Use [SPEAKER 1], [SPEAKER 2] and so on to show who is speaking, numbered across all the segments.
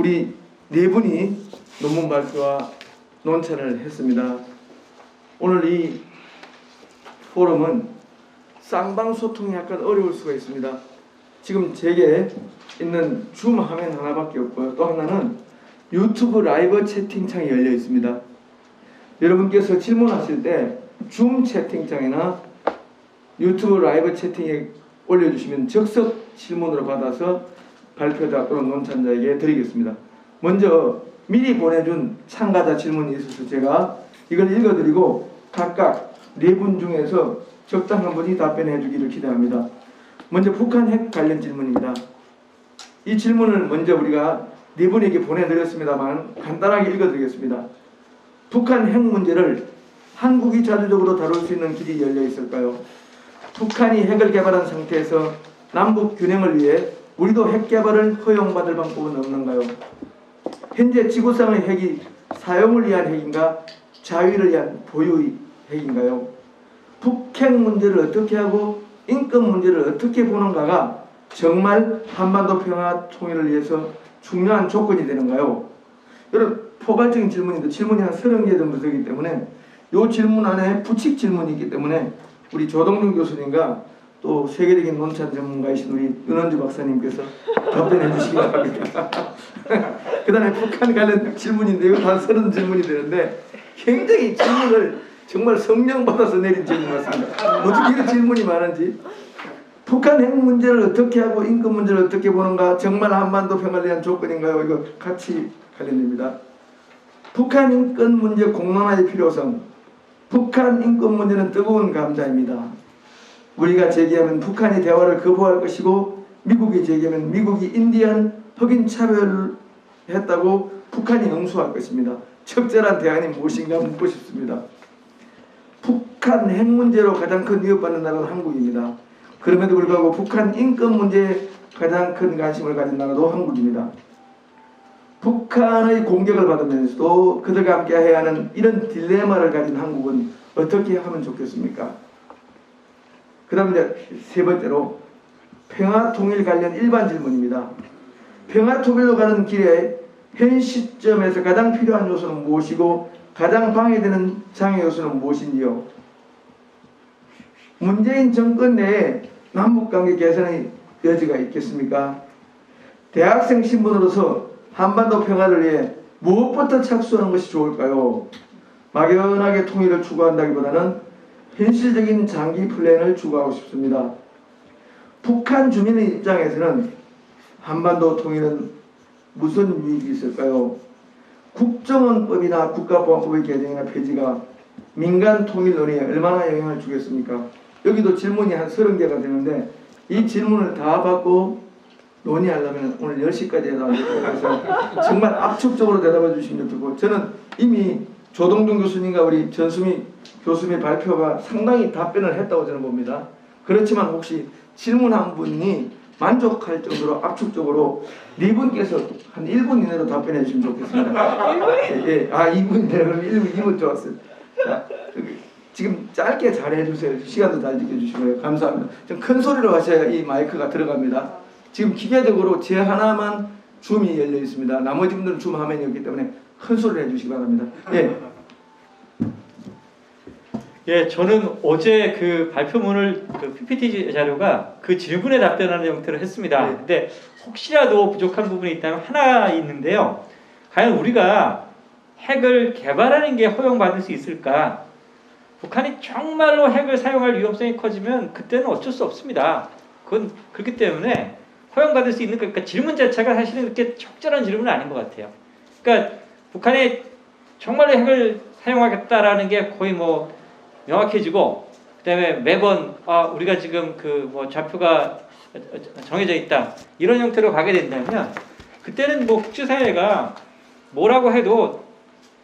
[SPEAKER 1] 우리 네 분이 논문 발표와 논찬을 했습니다. 오늘 이 포럼은 쌍방소통이 약간 어려울 수가 있습니다. 지금 제게 있는 줌 화면 하나밖에 없고요. 또 하나는 유튜브 라이브 채팅창이 열려 있습니다. 여러분께서 질문하실 때 줌 채팅창이나 유튜브 라이브 채팅에 올려주시면 즉석 질문으로 받아서 발표자 또는 논찬자에게 드리겠습니다. 먼저 미리 보내준 참가자 질문이 있어서 제가 이걸 읽어드리고 각각 네 분 중에서 적당한 분이 답변해 주기를 기대합니다. 먼저 북한 핵 관련 질문입니다. 이 질문을 먼저 우리가 네 분에게 보내드렸습니다만 간단하게 읽어드리겠습니다. 북한 핵 문제를 한국이 자주적으로 다룰 수 있는 길이 열려 있을까요? 북한이 핵을 개발한 상태에서 남북 균형을 위해 우리도 핵 개발을 허용받을 방법은 없는가요? 현재 지구상의 핵이 사용을 위한 핵인가 자위를 위한 보유의 핵인가요? 북핵 문제를 어떻게 하고 인권 문제를 어떻게 보는가가 정말 한반도 평화 통일을 위해서 중요한 조건이 되는가요? 여러분 포괄적인 질문인데 질문이 한 30개 정도 되기 때문에 이 질문 안에 부칙 질문이 있기 때문에 우리 조동준 교수님과 또 세계적인 논찬 전문가이신 우리 윤원주 박사님께서 답변해 주시기 바랍니다. 그 다음에 북한 관련 질문인데요. 한 30질문이 되는데 굉장히 질문을 정말 성령 받아서 내린 질문 같습니다. 어떻게 이런 질문이 많은지. 북한 핵 문제를 어떻게 하고 인권 문제를 어떻게 보는가 정말 한반도 평화를 위한 조건인가요? 이거 같이 관련됩니다. 북한 인권 문제 공론화의 필요성. 북한 인권 문제는 뜨거운 감자입니다. 우리가 제기하면 북한이 대화를 거부할 것이고 미국이 제기하면 미국이 인디안 흑인 차별을 했다고 북한이 응수할 것입니다. 적절한 대안이 무엇인가 묻고 싶습니다. 북한 핵 문제로 가장 큰 위협받는 나라는 한국입니다. 그럼에도 불구하고 북한 인권 문제에 가장 큰 관심을 가진 나라도 한국입니다. 북한의 공격을 받으면서도 그들과 함께 해야 하는 이런 딜레마를 가진 한국은 어떻게 하면 좋겠습니까? 그 다음 이제 세 번째로 평화통일 관련 일반 질문입니다. 평화통일로 가는 길에 현 시점에서 가장 필요한 요소는 무엇이고 가장 방해되는 장애 요소는 무엇인지요? 문재인 정권 내에 남북관계 개선의 여지가 있겠습니까? 대학생 신분으로서 한반도 평화를 위해 무엇부터 착수하는 것이 좋을까요? 막연하게 통일을 추구한다기보다는 현실적인 장기 플랜을 추구하고 싶습니다. 북한 주민의 입장에서는 한반도 통일은 무슨 유익이 있을까요? 국정원법이나 국가보안법의 개정이나 폐지가 민간 통일 논의에 얼마나 영향을 주겠습니까? 여기도 질문이 한 30개가 되는데 이 질문을 다 받고 논의하려면 오늘 10시까지 해도 안 될 것 같아서 정말 압축적으로 대답해 주시면 좋고 저는 이미 조동준 교수님과 우리 전수미 교수님의 발표가 상당히 답변을 했다고 저는 봅니다. 그렇지만 혹시 질문 한 분이 만족할 정도로 압축적으로 네 분께서 한 1분 이내로 답변해 주시면 좋겠습니다. 예. 아 2분 이내 그럼 2분 좋았어요. 자, 지금 짧게 잘 해주세요. 시간도 잘 지켜주시고요. 감사합니다. 좀 큰 소리로 하셔야 이 마이크가 들어갑니다. 지금 기계적으로 제 하나만 줌이 열려 있습니다. 나머지 분들은 줌 화면이 없기 때문에 큰 소리를 해주시기 바랍니다. 예.
[SPEAKER 2] 예, 저는 어제 그 발표문을 그 PPT 자료가 그 질문에 답변하는 형태로 했습니다.
[SPEAKER 1] 네.
[SPEAKER 2] 근데 혹시라도 부족한 부분이 있다면 하나 있는데요. 과연 우리가 핵을 개발하는 게 허용받을 수 있을까? 북한이 정말로 핵을 사용할 위험성이 커지면 그때는 어쩔 수 없습니다. 그건 그렇기 때문에 허용받을 수 있는 그러니까 질문 자체가 사실은 그렇게 적절한 질문은 아닌 것 같아요. 그러니까 북한이 정말로 핵을 사용하겠다라는 게 거의 뭐 명확해지고 그다음에 매번 우리가 지금 그 뭐 좌표가 정해져 있다 이런 형태로 가게 된다면 그때는 뭐 국제사회가 뭐라고 해도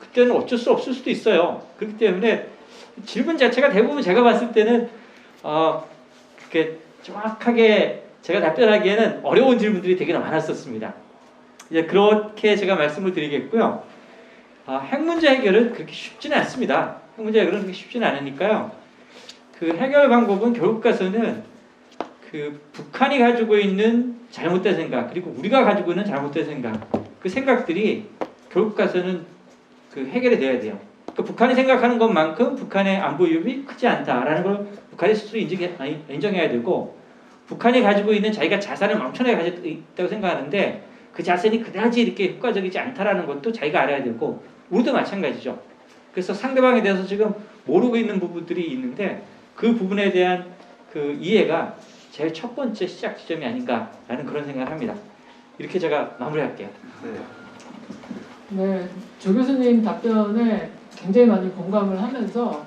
[SPEAKER 2] 그때는 어쩔 수 없을 수도 있어요. 그렇기 때문에 질문 자체가 대부분 제가 봤을 때는 그렇게 정확하게 제가 답변하기에는 어려운 질문들이 되게 많았었습니다. 이제 그렇게 제가 말씀을 드리겠고요. 핵 문제 해결은 그렇게 쉽지는 않습니다. 핵 문제 해결은 그렇게 쉽지는 않으니까요. 그 해결 방법은 결국 가서는 그 북한이 가지고 있는 잘못된 생각 그리고 우리가 가지고 있는 잘못된 생각 그 생각들이 결국 가서는 그 해결이 돼야 돼요. 그 북한이 생각하는 것만큼 북한의 안보 위협이 크지 않다라는 걸 북한이 스스로 인정해야 되고, 북한이 가지고 있는 자기가 자산을 엄청나게 가지고 있다고 생각하는데 그 자산이 그다지 이렇게 효과적이지 않다라는 것도 자기가 알아야 되고, 우리도 마찬가지죠. 그래서 상대방에 대해서 지금 모르고 있는 부분들이 있는데 그 부분에 대한 그 이해가 제일 첫 번째 시작 지점이 아닌가라는 그런 생각을 합니다. 이렇게 제가 마무리할게요.
[SPEAKER 3] 네, 조 교수님 답변에 굉장히 많이 공감을 하면서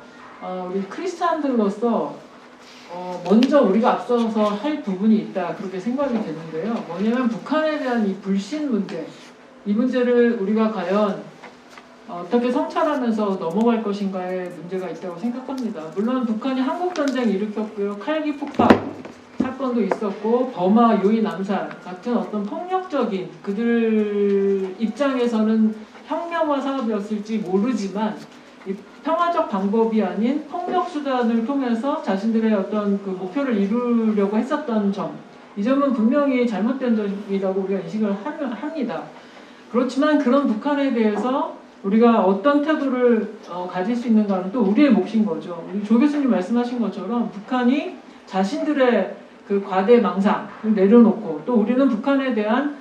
[SPEAKER 3] 우리 크리스찬들로서 먼저 우리가 앞서서 할 부분이 있다, 그렇게 생각이 되는데요. 뭐냐면 북한에 대한 이 불신 문제, 이 문제를 우리가 과연 어떻게 성찰하면서 넘어갈 것인가에 문제가 있다고 생각합니다. 물론 북한이 한국전쟁 일으켰고요, 칼기 폭파 사건도 있었고, 버마 유인 암살 같은 어떤 폭력적인, 그들 입장에서는 혁명화 사업이었을지 모르지만 이 평화적 방법이 아닌 폭력 수단을 통해서 자신들의 어떤 그 목표를 이루려고 했었던 점, 이 점은 분명히 잘못된 점이라고 우리가 인식을 합니다. 그렇지만 그런 북한에 대해서 우리가 어떤 태도를 가질 수 있는가는 또 우리의 몫인 거죠. 우리 조 교수님 말씀하신 것처럼 북한이 자신들의 그 과대망상을 내려놓고, 또 우리는 북한에 대한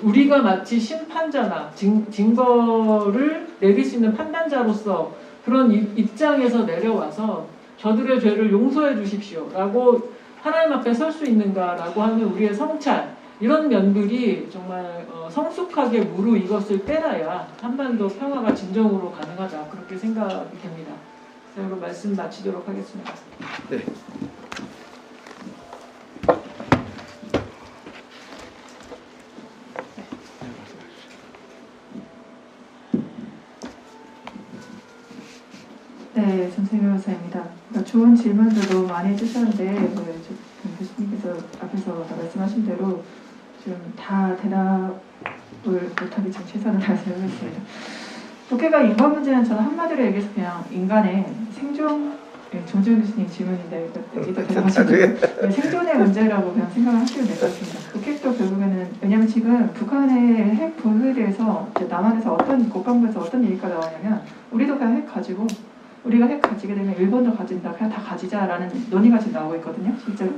[SPEAKER 3] 우리가 마치 심판자나 증거를 내릴 수 있는 판단자로서 그런 입장에서 내려와서 저들의 죄를 용서해 주십시오 라고 하나님 앞에 설 수 있는가라고 하는 우리의 성찰, 이런 면들이 정말 성숙하게 무르익었을 때라야 한반도 평화가 진정으로 가능하다, 그렇게 생각이 됩니다. 그래서 말씀 마치도록 하겠습니다.
[SPEAKER 1] 네.
[SPEAKER 4] 네, 전세경 교사입니다. 그러니까 좋은 질문도 너무 많이 해주셨는데 교수님께서 앞에서 말씀하신 대로 좀 다 대답을 못하기 좀 최선을 다해서 해보겠습니다. 독해가 인간 문제는 저는 한마디로 얘기해서 그냥 인간의 생존, 정지훈 교수님 질문인데 이거 대답하시는 생존의 문제라고 그냥 생각을 하시면 될 것 같습니다. 독해도 결국에는, 왜냐하면 지금 북한의 핵 보유에 대해서 남한에서 국방부에서 어떤 얘기가 나오냐면, 우리도 그냥 핵 가지고, 우리가 핵 가지게 되면 일본도 가진다, 그냥 다 가지자라는 논의가 지금 나오고 있거든요, 실제로.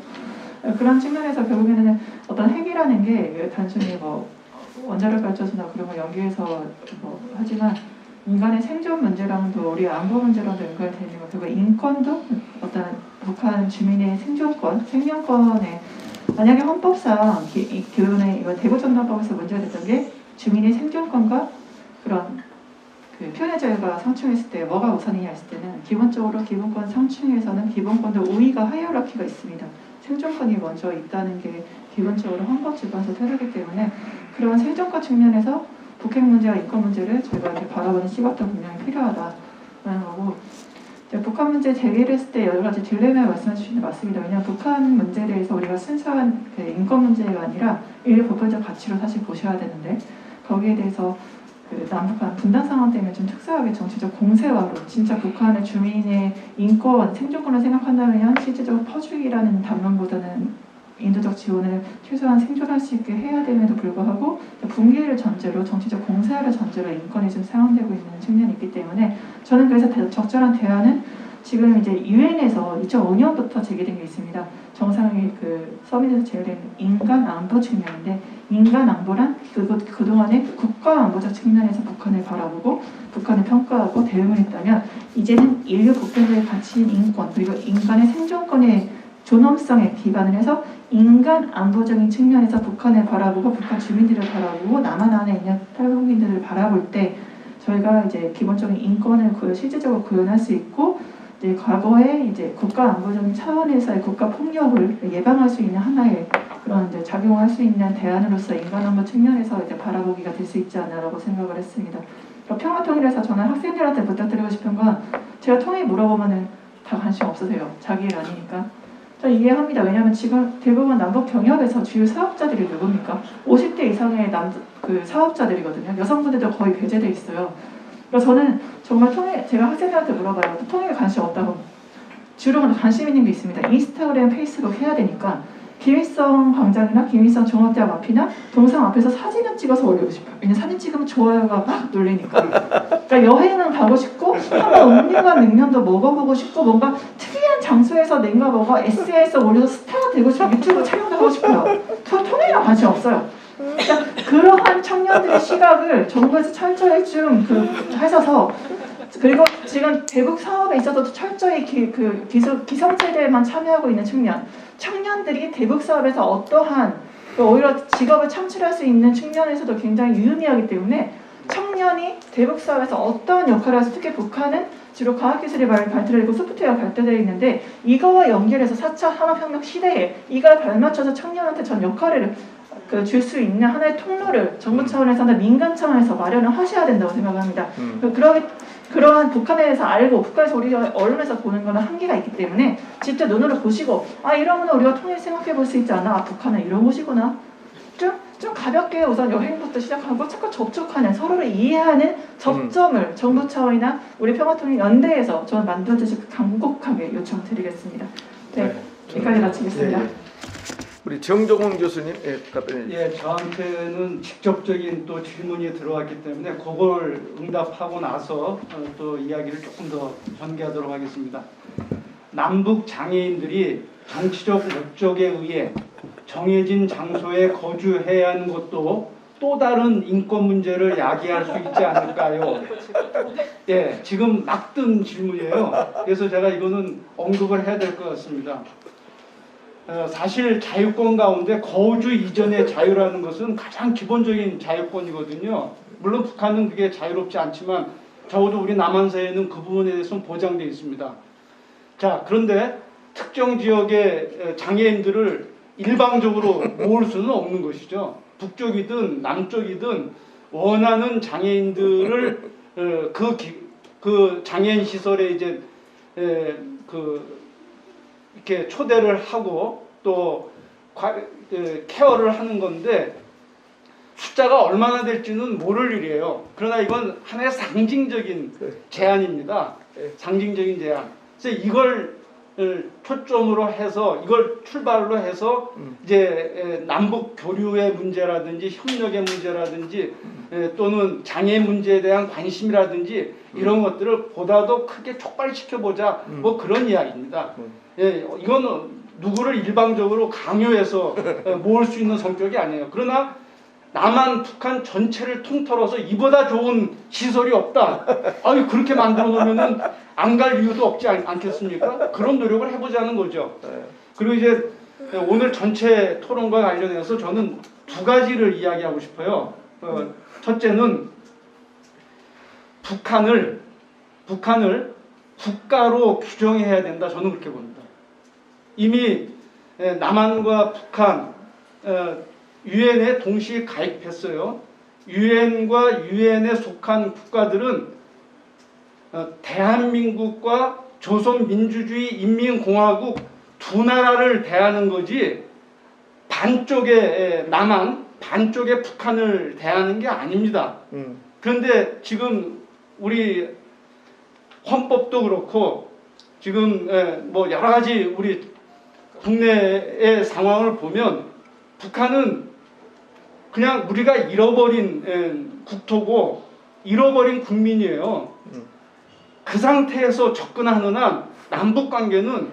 [SPEAKER 4] 그런 측면에서 결국에는 어떤 핵이라는 게 단순히 뭐 원자력 발전소나 그런 걸 연기해서 하지만 인간의 생존 문제랑도 우리 안보 문제랑도 연결되는 거, 그리고 인권도 어떤 북한 주민의 생존권, 생명권에, 만약에 헌법상 기존의 이거 대구전당법에서 문제가 됐던 게 주민의 생존권과 그런 그 표현의 자유가 상충했을 때 뭐가 우선이냐 했을 때는, 기본적으로 기본권 상충에서는 기본권도 우위가 하이어라키가 있습니다. 생존권이 먼저 있다는 게 기본적으로 헌법 기반서 태도이기 때문에, 그런 생존권 측면에서 북핵 문제와 인권 문제를 저희가 이렇게 바라보는 시각도 분명히 필요하다라는 거고, 북한 문제 제기를 했을 때 여러 가지 딜레마를 말씀해 주시는 게 맞습니다. 왜냐하면 북한 문제에 대해서 우리가 순수한 그 인권 문제가 아니라 인류 보편적 가치로 사실 보셔야 되는데, 거기에 대해서 그 남북한 분단 상황 때문에 좀 특수하게 정치적 공세화로 진짜 북한의 주민의 인권, 생존권을 생각한다면 실제적으로 퍼주기라는 단면보다는 인도적 지원을 최소한 생존할 수 있게 해야 됨에도 불구하고 붕괴를 전제로, 정치적 공세화를 전제로 인권이 좀 사용되고 있는 측면이 있기 때문에, 저는 그래서 적절한 대안은 지금 이제 유엔에서 2005년부터 제기된 게 있습니다. 정상회의 그 서밋에서 제기된 인간 안보 측면인데, 인간 안보란 그동안의 국가 안보적 측면에서 북한을 바라보고 북한을 평가하고 대응을 했다면, 이제는 인류 보편적인 가치인 인권, 그리고 인간의 생존권의 존엄성에 기반을 해서 인간 안보적인 측면에서 북한을 바라보고 북한 주민들을 바라보고 남한 안에 있는 탈북민들을 바라볼 때, 저희가 이제 기본적인 인권을 실질적으로 구현할 수 있고, 이제 과거에 이제 국가 안보적인 차원에서의 국가 폭력을 예방할 수 있는 하나의 그런 이제 작용할 수 있는 대안으로서 인간 안보 측면에서 이제 바라보기가 될 수 있지 않나라고 생각을 했습니다. 평화 통일에서 저는 학생들한테 부탁드리고 싶은 건, 제가 통일 물어보면은 다 관심 없으세요. 자기 일 아니니까. 저는 이해합니다. 왜냐하면 지금 대부분 남북 경협에서 주요 사업자들이 누굽니까? 50대 이상의 그 사업자들이거든요. 여성분들도 거의 배제돼 있어요. 그래서 저는 정말 제가 학생들한테 물어봐요. 통일에 관심 없다고. 주로 관심 있는 게 있습니다. 인스타그램, 페이스북 해야 되니까 김일성 광장이나 김일성 종합대학 앞이나 동상 앞에서 사진을 찍어서 올리고 싶어요. 왜냐면 사진 찍으면 좋아요가 막 눌리니까. 그러니까 여행은 가고 싶고 한번 음료와 냉면도 먹어보고 싶고 뭔가 특이한 장소에서 냉과 먹어 SNS에 올려서 스타가 되고 싶고 유튜브 촬영도 하고 싶어요. 저 통일이랑 관심 없어요. 그러니까 그러한 청년들의 시각을 정부에서 철저히 좀 하셔서 그리고 지금 대북 사업에 있어서도 철저히 기성세대에만 참여하고 있는 청년들이 대북 사업에서 어떠한 오히려 직업을 창출할 수 있는 측면에서도 굉장히 유의미하기 때문에 청년이 대북 사업에서 어떠한 역할을 해서 특히 북한은 주로 과학기술이 발달되고 소프트웨어가 발달되어 있는데 이거와 연결해서 4차 산업혁명 시대에 이걸 발맞춰서 청년한테 전 역할을 줄 수 있는 하나의 통로를 정부 차원에서나 민간 차원에서 마련을 하셔야 된다고 생각합니다. 그러한 북한에 대해서 알고 북한에서 우리가 언론에서 보는 거는 한계가 있기 때문에 직접 눈으로 보시고 이러면 우리가 통일 생각해 볼 수 있지 않아? 북한은 이런 곳이구나. 좀 가볍게 우선 여행부터 시작하고 자꾸 접촉하는 서로를 이해하는 접점을 정부 차원이나 우리 평화통일연대에서 저는 만들어주시고 간곡하게 요청드리겠습니다. 네, 여기까지 마치겠습니다.
[SPEAKER 1] 예, 예. 우리 정종훈 교수님, 답변해 주시죠.
[SPEAKER 5] 예, 저한테는 직접적인 또 질문이 들어왔기 때문에 그걸 응답하고 나서 또 이야기를 조금 더 전개하도록 하겠습니다. 남북 장애인들이 정치적 목적에 의해 정해진 장소에 거주해야 하는 것도 또 다른 인권 문제를 야기할 수 있지 않을까요? 예, 지금 막 든 질문이에요. 그래서 제가 이거는 언급을 해야 될 것 같습니다. 사실 자유권 가운데 거주 이전의 자유라는 것은 가장 기본적인 자유권이거든요. 물론 북한은 그게 자유롭지 않지만 적어도 우리 남한사회는 그 부분에 대해서는 보장되어 있습니다. 자, 그런데 특정 지역의 장애인들을 일방적으로 모을 수는 없는 것이죠. 북쪽이든 남쪽이든 원하는 장애인들을 그 장애인 시설에 이제 이렇게 초대를 하고 또 케어를 하는 건데 숫자가 얼마나 될지는 모를 일이에요. 그러나 이건 하나의 상징적인 제안입니다. 상징적인 제안. 그래서 이걸 초점으로 해서 이걸 출발로 해서 이제 남북 교류의 문제라든지 협력의 문제라든지 또는 장애 문제에 대한 관심이라든지 이런 것들을 보다도 크게 촉발시켜보자 뭐 그런 이야기입니다. 예, 이건 누구를 일방적으로 강요해서 모을 수 있는 성격이 아니에요. 그러나 남한, 북한 전체를 통틀어서 이보다 좋은 시설이 없다. 아유, 그렇게 만들어 놓으면은 안 갈 이유도 없지 않겠습니까? 그런 노력을 해보자는 거죠. 그리고 이제 오늘 전체 토론과 관련해서 저는 두 가지를 이야기하고 싶어요. 첫째는 북한을 국가로 규정해야 된다. 저는 그렇게 봅니다. 이미 남한과 북한 유엔에 동시에 가입했어요. 유엔과 유엔에 속한 국가들은 대한민국과 조선민주주의 인민공화국 두 나라를 대하는 거지 반쪽의 남한, 반쪽의 북한을 대하는 게 아닙니다. 그런데 지금 우리 헌법도 그렇고 지금 뭐 여러 가지 우리 국내의 상황을 보면 북한은 그냥 우리가 잃어버린 국토고 잃어버린 국민이에요. 그 상태에서 접근하는 한 남북 관계는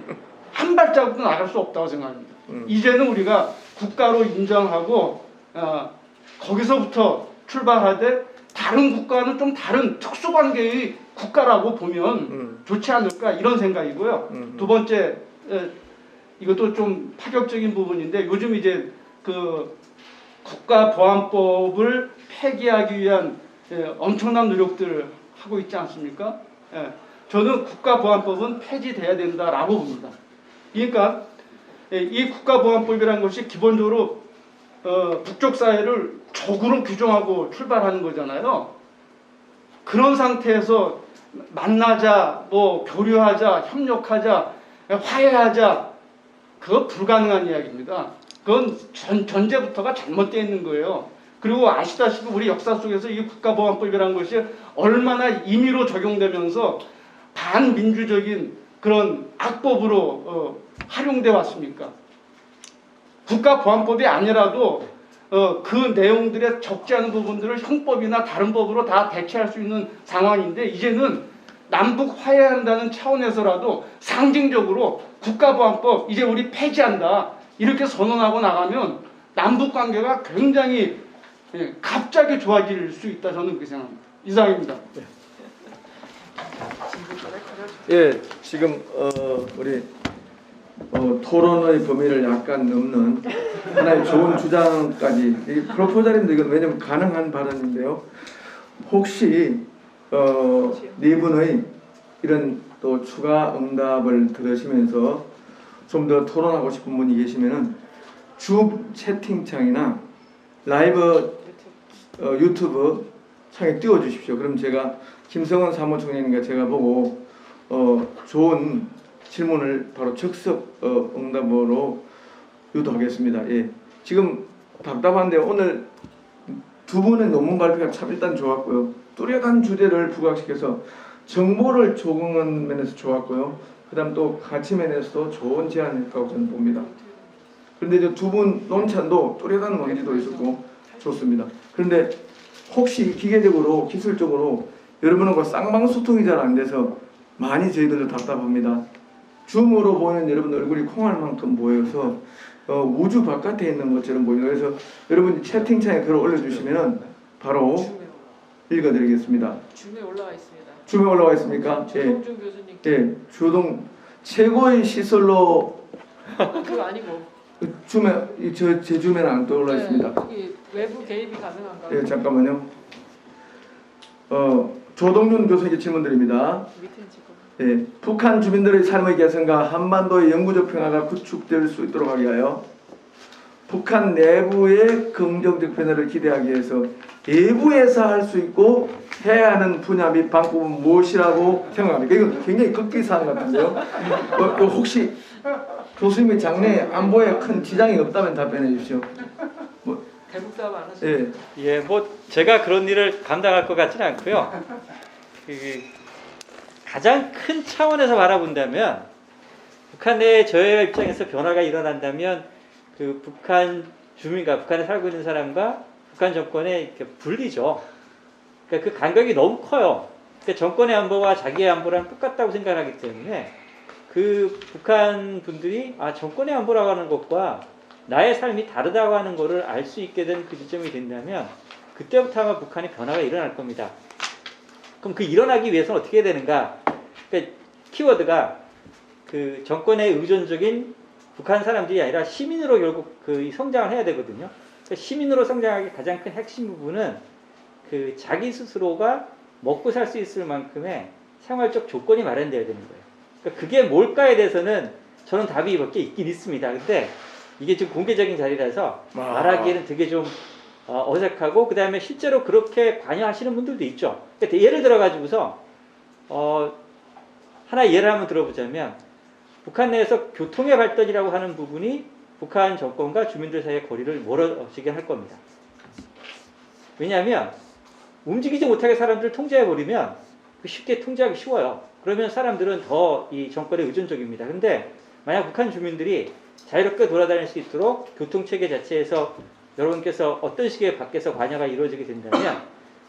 [SPEAKER 5] 한 발자국도 나갈 수 없다고 생각합니다. 이제는 우리가 국가로 인정하고 거기서부터 출발하되 다른 국가는 좀 다른 특수관계의 국가라고 보면 좋지 않을까 이런 생각이고요. 두 번째 이것도 좀 파격적인 부분인데 요즘 이제 그 국가보안법을 폐기하기 위한 엄청난 노력들을 하고 있지 않습니까? 저는 국가보안법은 폐지돼야 된다라고 봅니다. 그러니까 이 국가보안법이라는 것이 기본적으로 북쪽 사회를 적으로 규정하고 출발하는 거잖아요. 그런 상태에서 만나자, 뭐 교류하자, 협력하자, 화해하자 그거 불가능한 이야기입니다. 그건 전제부터가 잘못되어 있는 거예요. 그리고 아시다시피 우리 역사 속에서 이 국가보안법이라는 것이 얼마나 임의로 적용되면서 반민주적인 그런 악법으로 활용돼 왔습니까? 국가보안법이 아니라도 그 내용들에 적지 않은 부분들을 형법이나 다른 법으로 다 대체할 수 있는 상황인데 이제는 남북 화해한다는 차원에서라도 상징적으로 국가보안법 이제 우리 폐지한다 이렇게 선언하고 나가면 남북 관계가 굉장히 갑자기 좋아질 수 있다 저는 그렇게 생각합니다. 이상입니다.
[SPEAKER 1] 예, 지금 우리 토론의 범위를 약간 넘는 하나의 좋은 주장까지 이게 프로포절인데 이건 왜냐면 가능한 발언인데요. 혹시 네 분의 이런 또 추가 응답을 들으시면서 좀 더 토론하고 싶은 분이 계시면은 줌 채팅창이나 라이브 유튜브 창에 띄워주십시오. 그럼 제가 김성원 사무총장님과 제가 보고 좋은 질문을 바로 즉석 응답으로 유도하겠습니다. 예. 지금 답답한데 오늘 두 분의 논문 발표가 참 일단 좋았고요. 뚜렷한 주제를 부각시켜서 정보를 조공한 면에서 좋았고요. 그다음 또 가치 면에서도 좋은 제안이라고 저는 봅니다. 그런데 저 두 분 논찬도 뚜렷한 논지도 있었고 좋습니다. 그런데 혹시 기계적으로 기술적으로 여러분과 쌍방소통이 잘 안 돼서 많이 저희들도 답답합니다. 줌으로 보이는 여러분 얼굴이 콩알만큼 보여서 우주 바깥에 있는 것처럼 보여요. 그래서 여러분이 채팅창에 글을 올려주시면 바로 읽어드리겠습니다.
[SPEAKER 3] 줌에 올라와 있습니다.
[SPEAKER 1] 줌에 올라와 있습니까?
[SPEAKER 3] 조동준 교수님.
[SPEAKER 1] 예, 주동 최고의 시설로
[SPEAKER 3] 그거 아니고.
[SPEAKER 1] 줌에 제 줌에는 안 떠올라 있습니다.
[SPEAKER 3] 여기 외부 개입이 가능한가요?
[SPEAKER 1] 예, 잠깐만요. 조동준 교수에게 질문드립니다.
[SPEAKER 3] 밑에 지금.
[SPEAKER 1] 예, 북한 주민들의 삶의 개선과 한반도의 영구적 평화가 구축될 수 있도록 하기 위하여 북한 내부의 긍정적 변화를 기대하기 위해서 내부에서 할 수 있고 해야 하는 분야 및 방법은 무엇이라고 생각합니까? 이거 굉장히 극기사항 같은데요. 혹시 교수님의 장래에 안보에 큰 지장이 없다면 답변해 주십시오.
[SPEAKER 3] 대북사업 안 하시죠?
[SPEAKER 2] 예, 뭐 제가 그런 일을 감당할 것 같지는 않고요. 가장 큰 차원에서 바라본다면 북한 내 저의 입장에서 변화가 일어난다면 그 북한 주민과 북한에 살고 있는 사람과 북한 정권의 이렇게 분리죠. 그러니까 그 간격이 너무 커요. 그러니까 정권의 안보와 자기의 안보랑 똑같다고 생각하기 때문에 그 북한 분들이 정권의 안보라고 하는 것과 나의 삶이 다르다고 하는 것을 알 수 있게 된 그 지점이 된다면 그때부터 아마 북한의 변화가 일어날 겁니다. 그럼 그 일어나기 위해서는 어떻게 해야 되는가? 그러니까 키워드가 그 정권에 의존적인 북한 사람들이 아니라 시민으로 결국 그 성장을 해야 되거든요. 그러니까 시민으로 성장하기 가장 큰 핵심 부분은 그 자기 스스로가 먹고 살 수 있을 만큼의 생활적 조건이 마련돼야 되는 거예요. 그러니까 그게 뭘까에 대해서는 저는 답이 몇 개 있긴 있습니다. 근데 이게 지금 공개적인 자리라서 말하기에는 되게 좀 어색하고 그 다음에 실제로 그렇게 관여하시는 분들도 있죠. 그러니까 예를 들어 가지고서 하나 예를 한번 들어보자면 북한 내에서 교통의 발달이라고 하는 부분이 북한 정권과 주민들 사이의 거리를 멀어지게 할 겁니다. 왜냐하면 움직이지 못하게 사람들을 통제해버리면 쉽게 통제하기 쉬워요. 그러면 사람들은 더 이 정권에 의존적입니다. 그런데 만약 북한 주민들이 자유롭게 돌아다닐 수 있도록 교통체계 자체에서 여러분께서 어떤 식의 밖에서 관여가 이루어지게 된다면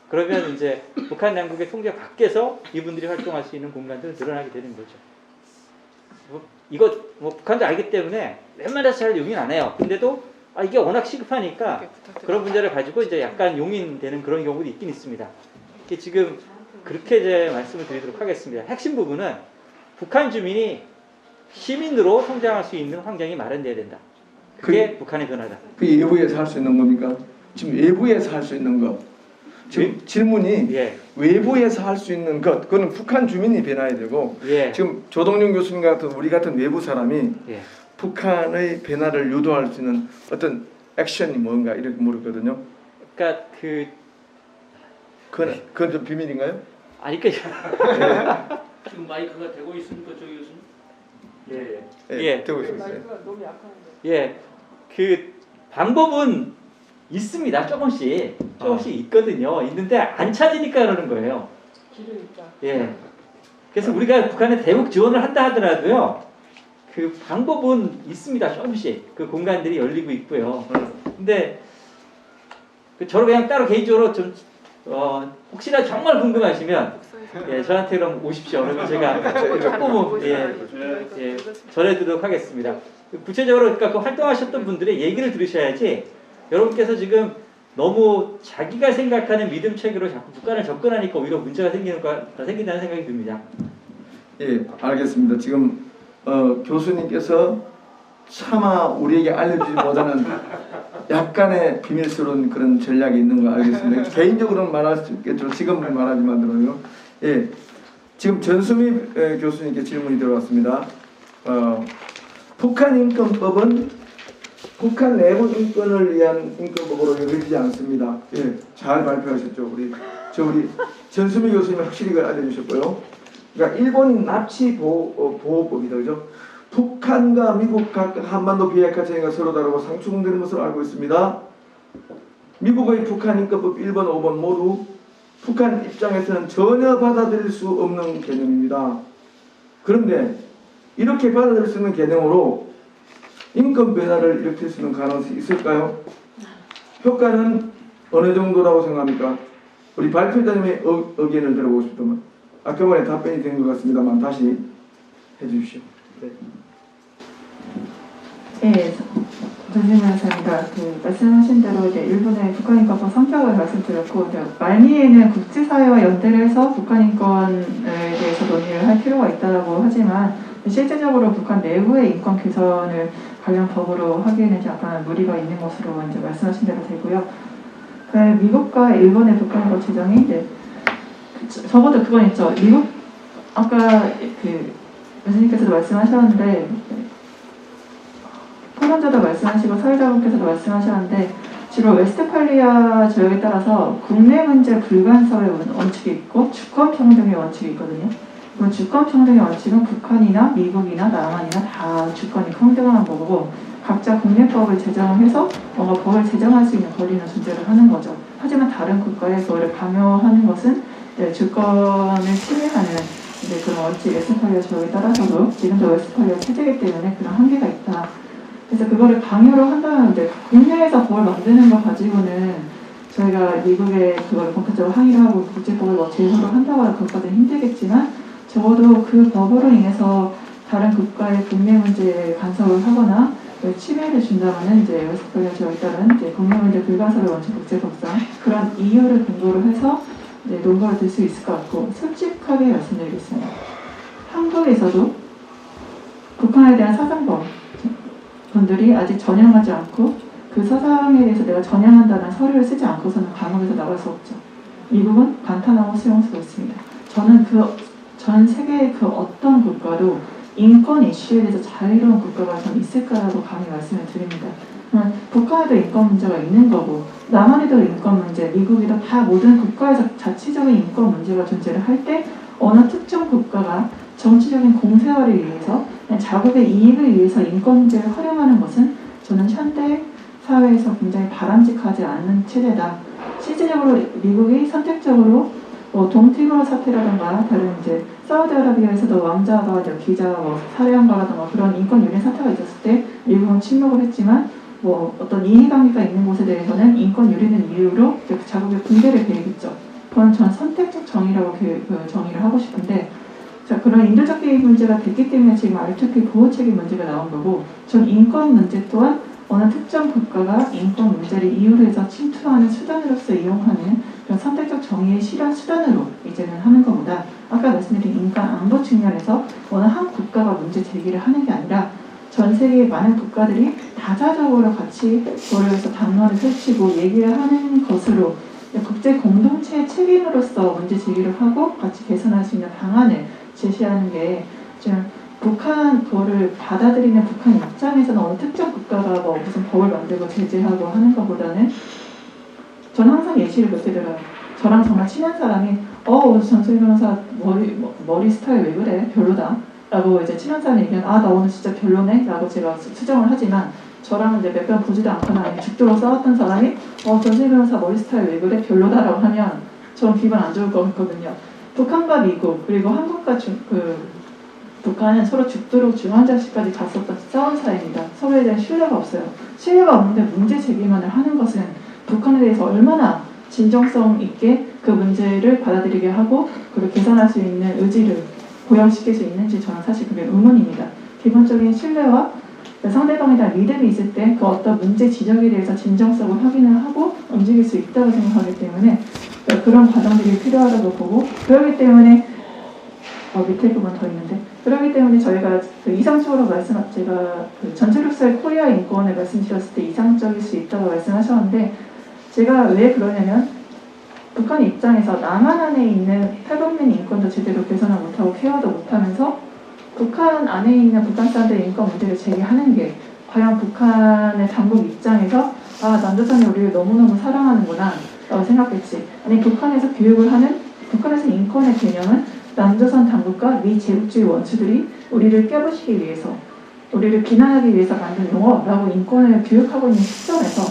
[SPEAKER 2] 그러면 이제 북한 당국의 통제 밖에서 이분들이 활동할 수 있는 공간들은 늘어나게 되는 거죠. 이거 북한도 알기 때문에 웬만해서 잘 용인 안 해요. 근데도 이게 워낙 시급하니까 그런 문제를 가지고 이제 약간 용인되는 그런 경우도 있긴 있습니다. 이게 지금 그렇게 이제 말씀을 드리도록 하겠습니다. 핵심 부분은 북한 주민이 시민으로 성장할 수 있는 환경이 마련돼야 된다. 그게 북한의 변화다.
[SPEAKER 1] 그게 외부에서 할 수 있는 겁니까? 지금 외부에서 할 수 있는 것. 지금 질문이 외부에서 할 수 있는 것. 그거는 북한 주민이 변화해야 되고 지금 조동준 교수님 같은 우리 같은 외부 사람이 북한의 변화를 유도할 수 있는 어떤 액션이 뭔가 이렇게 물었거든요.
[SPEAKER 2] 그러니까
[SPEAKER 1] 그건 좀 비밀인가요?
[SPEAKER 2] 아니 그러니까
[SPEAKER 6] 지금 마이크가 되고 있습니까, 조 교수님?
[SPEAKER 1] 되고 있어요.
[SPEAKER 3] 마이크가 너무 약한데.
[SPEAKER 2] 그 방법은 있습니다. 조금씩 있거든요. 있는데 안 찾으니까 그러는 거예요.
[SPEAKER 3] 길을 있다.
[SPEAKER 2] 그래서 우리가 북한에 대북 지원을 한다 하더라도요. 그 방법은 있습니다. 조금씩 그 공간들이 열리고 있고요. 근데 저를 그냥 따로 개인적으로 좀 혹시나 정말 궁금하시면 예, 저한테 그럼 오십시오. 그러면 제가 조금 전해드리도록 하겠습니다. 구체적으로 그러니까 그 활동하셨던 분들의 얘기를 들으셔야지 여러분께서 지금 너무 자기가 생각하는 믿음 체계로 자꾸 북한을 접근하니까 오히려 문제가 생긴다는 생각이 듭니다.
[SPEAKER 1] 예, 알겠습니다. 지금 교수님께서 차마 우리에게 알려주지 못하는 약간의 비밀스러운 그런 전략이 있는 거 알겠습니다. 개인적으로는 말할 수 있겠죠. 지금은 말하지만 들어요. 예, 지금 전수미 교수님께 질문이 들어왔습니다. 북한 인권법은 북한 내부 인권을 위한 인권법으로 여겨지지 않습니다. 예, 잘 발표하셨죠. 우리 전수미 교수님 확실히 그걸 알려주셨고요. 그러니까 일본인 납치 보호법이다, 그죠? 북한과 미국 각각 한반도 비핵화 전쟁과 서로 다르고 상충되는 것으로 알고 있습니다. 미국의 북한 인권법 1번, 5번 모두 북한 입장에서는 전혀 받아들일 수 없는 개념입니다. 그런데 이렇게 받아들일 수 있는 개념으로 인권 변화를 일으킬 수 있는 가능성이 있을까요? 효과는 어느 정도라고 생각합니까? 우리 발표자님의 의견을 들어보고 싶더만 아까만에 답변이 된 것 같습니다만 다시 해주십시오. 네.
[SPEAKER 4] 네, 조심하십니다. 말씀하신 대로 이제 일본의 북한인권법 성격을 말씀드렸고 이제 말미에는 국제사회와 연대를 해서 북한인권에 대해서 논의를 할 필요가 있다고 하지만 실제적으로 북한 내부의 인권 개선을 관련 법으로 하기에는 약간 무리가 있는 것으로 이제 말씀하신 대로 되고요. 미국과 일본의 북한인권 제정이 이제 적어도 그건 있죠. 미국 아까 교수님께서도 말씀하셨는데 토론자도 말씀하시고 사회자분께서도 말씀하셨는데 주로 웨스트팔리아 조약에 따라서 국내 문제 불간섭의 원칙이 있고 주권 평등의 원칙이 있거든요. 그럼 주권 평등의 원칙은 북한이나 미국이나 남한이나 다 주권이 평등한 거고 각자 국내법을 제정해서 뭔가 법을 제정할 수 있는 권리는 존재를 하는 거죠. 하지만 다른 국가에 그거를 강요하는 것은 주권을 침해하는 그런 원칙 웨스트팔리아 조약에 따라서도 지금도 웨스트팔리아 체제이기 때문에 그런 한계가 있다. 그래서 그거를 강요로 한다면 이제 국내에서 법을 만드는 거 가지고는 저희가 미국에 그걸 본격적으로 항의를 하고 국제법을 제소를 한다고 하면 그것까지는 힘들겠지만 적어도 그 법으로 인해서 다른 국가의 국내 문제에 간섭을 하거나 침해를 준다면 이제 웨스트팔리아 조약에 따른 이제 국내 문제 불간섭의 원칙 국제법상 그런 이유를 근거로 해서 논거를 들 수 있을 것 같고 솔직하게 말씀드리겠습니다. 한국에서도 북한에 대한 사상법 분들이 아직 전향하지 않고 그 사상에 대해서 내가 전향한다는 서류를 쓰지 않고서는 감옥에서 나갈 수 없죠. 미국은 간탄하고 수용할 수 있습니다. 저는 전 세계의 그 어떤 국가도 인권 이슈에 대해서 자유로운 국가가 전 있을까라고 감히 말씀을 드립니다. 북한에도 인권 문제가 있는 거고 남한에도 인권 문제, 미국에도 다 모든 국가에서 자치적인 인권 문제가 존재를 할 때 어느 특정 국가가 정치적인 공세화를 위해서 자국의 이익을 위해서 인권 문제를 활용하는 것은 저는 현대 사회에서 굉장히 바람직하지 않는 체제다. 실제적으로 미국이 선택적으로 동티모르 사태라든가 다른 이제 사우디아라비아에서도 왕자가 기자 살해한 거라든가 그런 인권 유린 사태가 있었을 때 미국은 침묵을 했지만 어떤 이해관계가 있는 곳에 대해서는 인권 유린을 이유로 자국의 붕괴를 계획했죠. 그건 전 선택적 정의라고 정의를 하고 싶은데 자, 그런 인도적 개입 문제가 됐기 때문에 지금 R2P 보호 책임 문제가 나온 거고 전 인권 문제 또한 어느 특정 국가가 인권 문제를 이유로 해서 침투하는 수단으로서 이용하는 그런 선택적 정의의 실현 수단으로 이제는 하는 것보다 아까 말씀드린 인권 안보 측면에서 어느 한 국가가 문제 제기를 하는 게 아니라 전 세계의 많은 국가들이 다자적으로 같이 그걸 위해서 담론을 펼치고 얘기를 하는 것으로 국제 공동체의 책임으로서 문제 제기를 하고 같이 개선할 수 있는 방안을 제시하는 게 지금 북한 그거를 받아들이는 북한 입장에서는 어느 특정 국가가 무슨 법을 만들고 제재하고 하는 것보다는 저는 항상 예시를 몇 개 들어요. 저랑 정말 친한 사람이 전수희 변호사 머리 스타일 왜 그래? 별로다. 라고 이제 친한 사람이 얘기하면 나 오늘 진짜 별로네? 라고 제가 수정을 하지만 저랑 이제 몇 번 보지도 않거나 죽도록 싸웠던 사람이 전수희 변호사 머리 스타일 왜 그래? 별로다라고 하면 저는 기분 안 좋을 것 같거든요. 북한과 미국 그리고 한국과 북한은 서로 죽도록 중환자실까지 갔었던 싸운 사이입니다. 서로에 대한 신뢰가 없어요. 신뢰가 없는데 문제 제기만을 하는 것은 북한에 대해서 얼마나 진정성 있게 그 문제를 받아들이게 하고 그걸 개선할 수 있는 의지를 보양시킬 수 있는지 저는 사실 그게 의문입니다. 기본적인 신뢰와 상대방에 대한 믿음이 있을 때 그 어떤 문제 지적에 대해서 진정성을 확인을 하고 움직일 수 있다고 생각하기 때문에 그런 과정들이 필요하다고 보고 그렇기 때문에 밑에 부분 더 있는데 그렇기 때문에 저희가 그 이상적으로 제가 그 전체로서의 코리아 인권을 말씀드렸을 때 이상적일 수 있다고 말씀하셨는데 제가 왜 그러냐면 북한 입장에서 남한 안에 있는 탈북민 인권도 제대로 개선을 못하고 케어도 못하면서 북한 안에 있는 북한 사람들의 인권 문제를 제기하는 게 과연 북한의 당국 입장에서 남조선이 우리를 너무너무 사랑하는구나 라고 생각했지. 아니 북한에서 교육을 하는 북한에서 인권의 개념은 남조선 당국과 미 제국주의 원수들이 우리를 깨부시기 위해서 우리를 비난하기 위해서 만든 용어라고 인권을 교육하고 있는 시점에서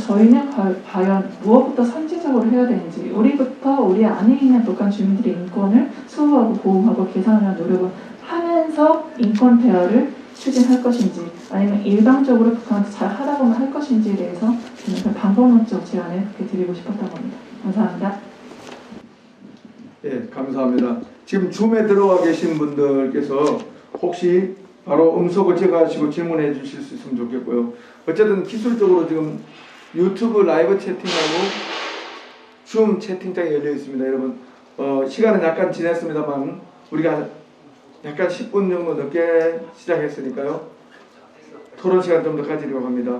[SPEAKER 4] 저희는 과연 무엇부터 선제적으로 해야 되는지 우리부터 우리 안에 있는 북한 주민들의 인권을 수호하고 보호하고 개선하려는 노력을 하면서 인권 대화를 추진할 것인지 아니면 일방적으로 북한한테 잘 하라고만 할 것인지에 대해서 저는 그 방법론적 제안을 그렇게 드리고 싶었던 겁니다. 감사합니다.
[SPEAKER 1] 예, 감사합니다. 지금 줌에 들어와 계신 분들께서 혹시 바로 음성을 제거하시고 질문해 주실 수 있으면 좋겠고요. 어쨌든 기술적으로 지금 유튜브 라이브 채팅하고 줌 채팅창이 열려 있습니다. 여러분 시간은 약간 지났습니다만 우리가 약간 10분 정도 늦게 시작했으니까요. 토론 시간 좀 더 가지려고 합니다.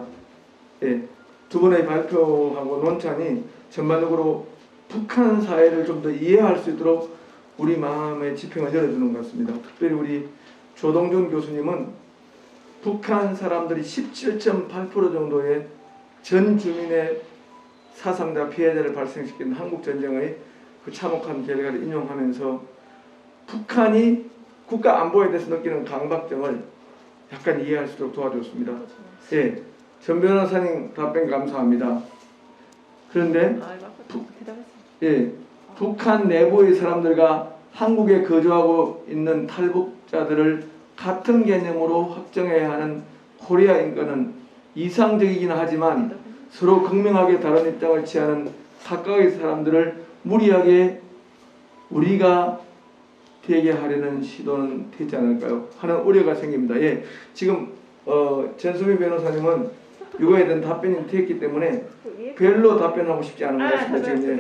[SPEAKER 1] 예, 두 분의 발표하고 논찬이 전반적으로 북한 사회를 좀 더 이해할 수 있도록 우리 마음의 지평을 열어주는 것 같습니다. 특별히 우리 조동준 교수님은 북한 사람들이 17.8% 정도의 전 주민의 사상자 피해자를 발생시킨 한국전쟁의 그 참혹한 결과를 인용하면서 북한이 국가 안보에 대해서 느끼는 강박증을 약간 이해할 수 있도록 도와줬습니다. 예, 전 변호사님 답변 감사합니다. 그런데 북한 내부의 사람들과 한국에 거주하고 있는 탈북자들을 같은 개념으로 확정해야 하는 코리아 인권은 이상적이긴 하지만 서로 극명하게 다른 입장을 취하는 각각의 사람들을 무리하게 우리가 되게 하려는 시도는 되지 않을까요? 하는 우려가 생깁니다. 예, 지금 전수미 변호사님은 이거에 대한 답변이 됐기 때문에 별로 답변하고 싶지 않은 것 같습니다. 지금